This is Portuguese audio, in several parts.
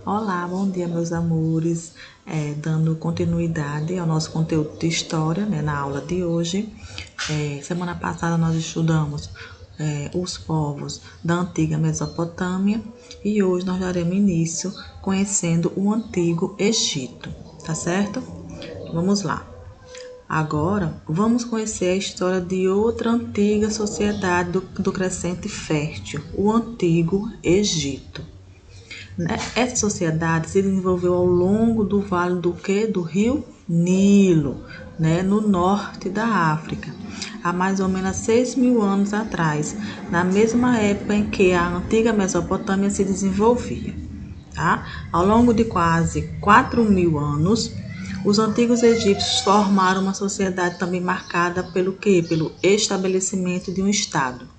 Olá, bom dia, meus amores. Dando continuidade ao nosso conteúdo de história, né, na aula de hoje. Semana passada nós estudamos os povos da antiga Mesopotâmia e hoje nós daremos início conhecendo o antigo Egito, tá certo? Vamos lá. Agora, vamos conhecer a história de outra antiga sociedade do crescente fértil, o antigo Egito. Essa sociedade se desenvolveu ao longo do vale do rio Nilo, no norte da África, há mais ou menos 6.000 anos atrás, na mesma época em que a antiga Mesopotâmia se desenvolvia. Tá? Ao longo de quase 4.000 anos, os antigos egípcios formaram uma sociedade também marcada pelo quê? Pelo estabelecimento de um Estado.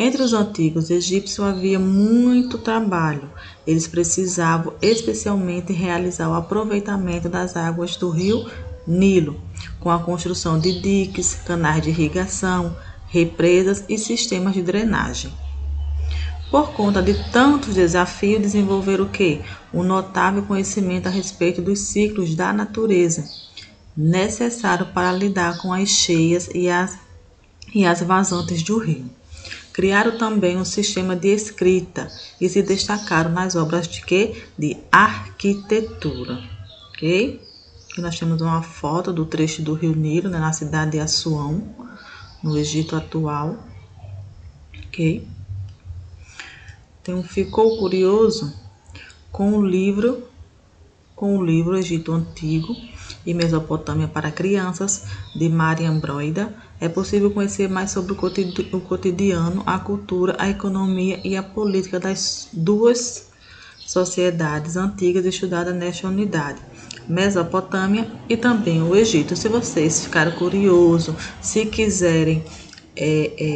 Entre os antigos egípcios havia muito trabalho. Eles precisavam especialmente realizar o aproveitamento das águas do rio Nilo, com a construção de diques, canais de irrigação, represas e sistemas de drenagem. Por conta de tantos desafios, desenvolveram o quê? Um notável conhecimento a respeito dos ciclos da natureza, necessário para lidar com as cheias e as vazantes do rio. Criaram também um sistema de escrita e se destacaram nas obras de quê? De arquitetura. Ok? Aqui nós temos uma foto do trecho do rio Nilo, na cidade de Assuão, no Egito atual. Ok? Então, ficou curioso com o livro Egito Antigo e Mesopotâmia para Crianças, de Marian Broida. É possível conhecer mais sobre o cotidiano, a cultura, a economia e a política das duas sociedades antigas estudadas nesta unidade, Mesopotâmia e também o Egito. Se vocês ficaram curiosos, se quiserem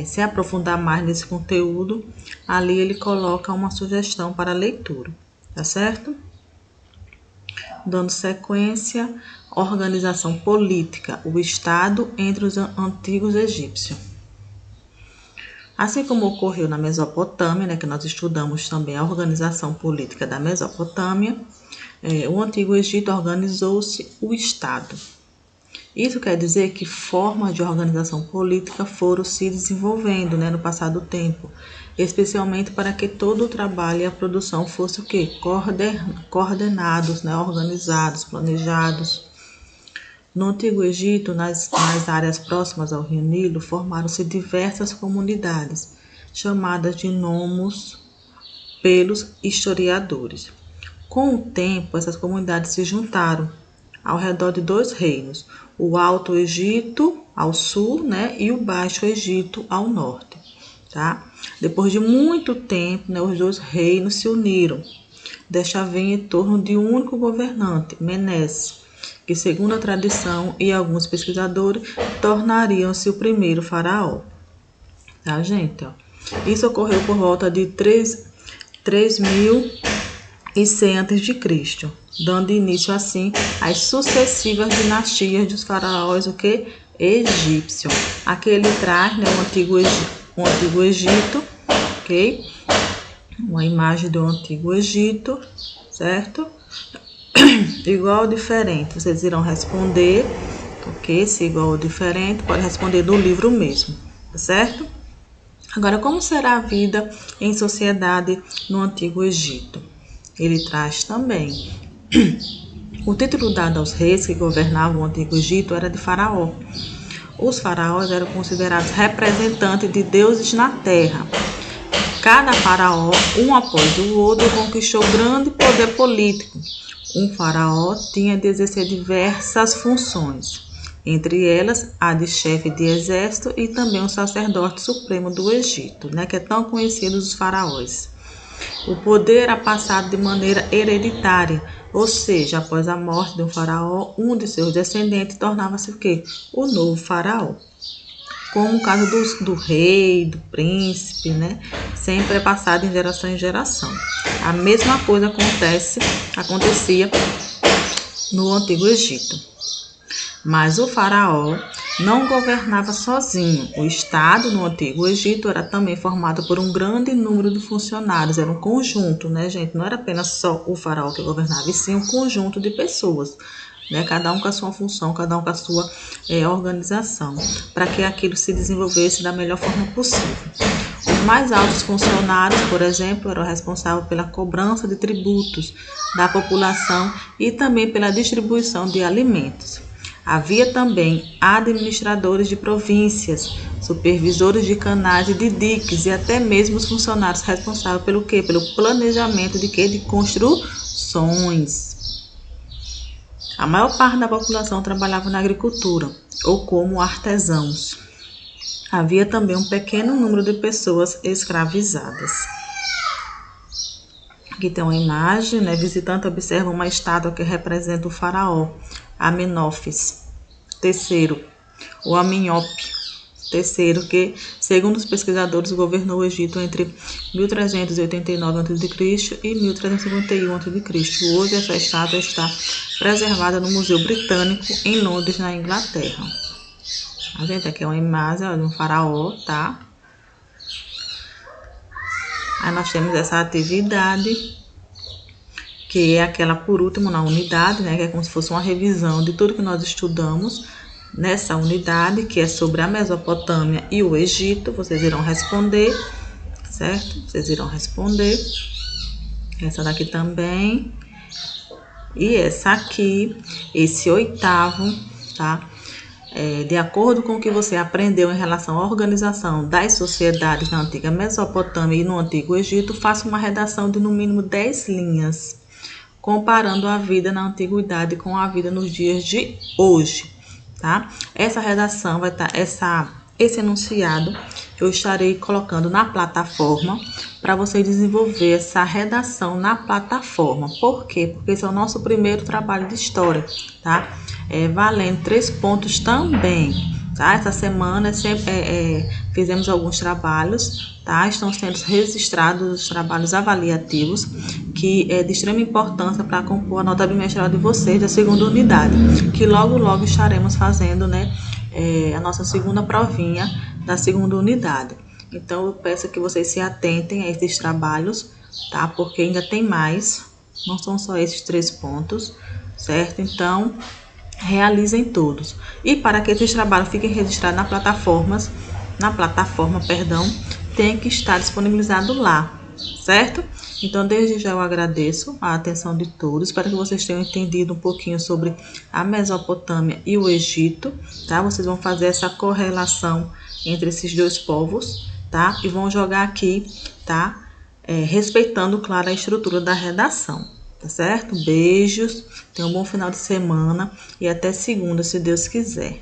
se aprofundar mais nesse conteúdo, ali ele coloca uma sugestão para leitura, tá certo? Dando sequência, organização política, o Estado entre os antigos egípcios. Assim como ocorreu na Mesopotâmia, que nós estudamos também a organização política da Mesopotâmia, o antigo Egito organizou-se o Estado. Isso quer dizer que formas de organização política foram se desenvolvendo no passar do tempo, especialmente para que todo o trabalho e a produção fossem o quê? Coordenados, organizados, planejados. No Antigo Egito, nas áreas próximas ao rio Nilo, formaram-se diversas comunidades, chamadas de nomos pelos historiadores. Com o tempo, essas comunidades se juntaram ao redor de dois reinos, o Alto Egito ao sul, e o Baixo Egito ao norte. Tá? Depois de muito tempo, os dois reinos se uniram, desta vez em torno de um único governante, Menes, que segundo a tradição e alguns pesquisadores, tornariam-se o primeiro faraó. Tá, gente? Isso ocorreu por volta de 3.100 a.C., dando início assim às sucessivas dinastias dos faraós egípcios. Aqui ele traz o Antigo Egito, ok? Uma imagem do Antigo Egito, certo? Igual ou diferente, vocês irão responder, ok? Se igual ou diferente, pode responder do livro mesmo, tá certo? Agora, como será a vida em sociedade no Antigo Egito? Ele traz também. O título dado aos reis que governavam o Antigo Egito era de faraó. Os faraós eram considerados representantes de deuses na terra. Cada faraó, um após o outro, conquistou grande poder político. Um faraó tinha de exercer diversas funções, entre elas a de chefe de exército e também o sacerdote supremo do Egito, que é tão conhecido dos faraós. O poder era passado de maneira hereditária, ou seja, após a morte de um faraó, um de seus descendentes tornava-se o quê? O novo faraó. Como o caso do rei, do príncipe, sempre é passado em geração em geração. A mesma coisa acontecia no Antigo Egito. Mas o faraó não governava sozinho. O Estado, no Antigo Egito, era também formado por um grande número de funcionários. Era um conjunto, né, gente? Não era apenas só o faraó que governava, e sim um conjunto de pessoas, né? Cada um com a sua função, cada um com a sua organização, para que aquilo se desenvolvesse da melhor forma possível. Os mais altos funcionários, por exemplo, eram responsáveis pela cobrança de tributos da população e também pela distribuição de alimentos. Havia também administradores de províncias, supervisores de canais e de diques e até mesmo os funcionários responsáveis pelo quê? Pelo planejamento de quê? De construções. A maior parte da população trabalhava na agricultura ou como artesãos. Havia também um pequeno número de pessoas escravizadas. Aqui tem uma imagem, né? Visitante observa uma estátua que representa o faraó Amenófis III, ou Amenhope III, que, segundo os pesquisadores, governou o Egito entre 1389 a.C. e 1351 a.C. Hoje essa estátua está preservada no Museu Britânico em Londres, na Inglaterra. A gente, aqui é uma imagem de um faraó, tá? Aí nós temos essa atividade, que é aquela por último na unidade, né? Que é como se fosse uma revisão de tudo que nós estudamos nessa unidade, que é sobre a Mesopotâmia e o Egito. Vocês irão responder, certo? Vocês irão responder. Essa daqui também. E essa aqui, esse oitavo, tá? De acordo com o que você aprendeu em relação à organização das sociedades na antiga Mesopotâmia e no Antigo Egito, faça uma redação de no mínimo 10 linhas, comparando a vida na antiguidade com a vida nos dias de hoje, tá? Essa redação vai estar, esse enunciado eu estarei colocando na plataforma para você desenvolver essa redação na plataforma. Por quê? Porque esse é o nosso primeiro trabalho de história, tá? Valendo 3 pontos também, tá? Essa semana fizemos alguns trabalhos, tá? Estão sendo registrados os trabalhos avaliativos, que é de extrema importância para compor a nota bimestral de vocês da segunda unidade, que logo estaremos fazendo, né? A nossa segunda provinha da segunda unidade. Então eu peço que vocês se atentem a esses trabalhos, tá? Porque ainda tem mais, não são só esses 3 pontos, certo? Então realizem todos. E para que esses trabalhos fiquem registrados na plataforma, tem que estar disponibilizado lá, certo? Então, desde já eu agradeço a atenção de todos. Espero que vocês tenham entendido um pouquinho sobre a Mesopotâmia e o Egito, tá? Vocês vão fazer essa correlação entre esses dois povos, tá? E vão jogar aqui, tá? Respeitando, claro, a estrutura da redação, tá certo? Beijos, tenham um bom final de semana e até segunda, se Deus quiser.